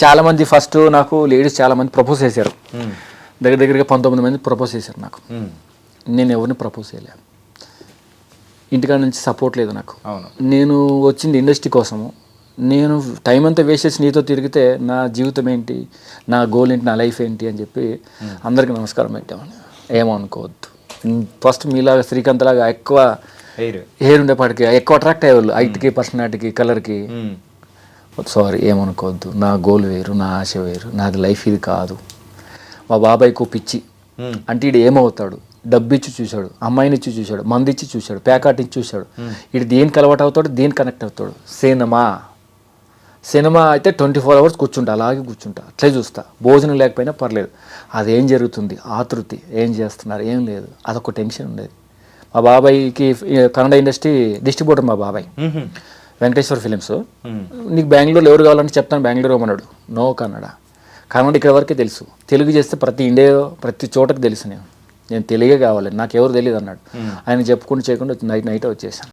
చాలామంది ఫస్ట్ నాకు లేడీస్ చాలామంది ప్రపోజ్ చేశారు. దగ్గరగా 19 మంది ప్రపోజ్ చేశారు నాకు. నేను ఎవరిని ప్రపోజ్ చేయలేను. ఇంటికాడ నుంచి సపోర్ట్ లేదు నాకు. నేను వచ్చింది ఇండస్ట్రీ కోసము. నేను టైం అంతా వేస్ట్ చేసి నీతో తిరిగితే నా జీవితం ఏంటి, నా గోల్ ఏంటి, నా లైఫ్ ఏంటి అని చెప్పి అందరికీ నమస్కారం పెట్టామని. ఏమో అనుకోవద్దు. ఫస్ట్ మీలాగా శ్రీకాంత్ లాగా ఎక్కువ హెయిర్ ఉండేపాటికి ఎక్కువ అట్రాక్ట్ అయ్యేవాళ్ళు హైట్కి, పర్సనాలిటీకి, కలర్కి. సారీ, ఏమనుకోవద్దు. నా గోల్ వేరు, నా ఆశ వేరు, నాది లైఫ్ ఇది కాదు. మా బాబాయ్కు పిచ్చి అంటే ఈడు ఏమవుతాడు, డబ్బు ఇచ్చి చూశాడు, అమ్మాయిని ఇచ్చి చూశాడు, మంది ఇచ్చి చూశాడు, ప్యాకాట్ ఇచ్చి చూశాడు. ఇటు దేనికి అలవాటు అవుతాడు, దేనికి కనెక్ట్ అవుతాడు. సినిమా అయితే 24 hours కూర్చుంటా, అలాగే కూర్చుంటా, అట్లే చూస్తా. భోజనం లేకపోయినా పర్లేదు. అదేం జరుగుతుంది, ఆతృతి, ఏం చేస్తున్నారు, ఏం లేదు, అదొక టెన్షన్ ఉండేది. మా బాబాయ్కి కన్నడ ఇండస్ట్రీ డిస్ట్రిబ్యూటర్ మా బాబాయ్, వెంకటేశ్వర ఫిలిమ్స్. నీకు బెంగళూరులో ఎవరు కావాలంటే చెప్తాను, బెంగళూరు అన్నాడు. నో కన్నడ ఇక్కడ వరకే తెలుసు. తెలుగు చేస్తే ప్రతి ఇండియా ప్రతి చోటకి తెలుసు. నేను తెలుగే కావాలి, నాకు ఎవరు తెలియదు అన్నాడు. ఆయన చెప్పుకుంటూ చేయకుండా నైట్ వచ్చేసాను.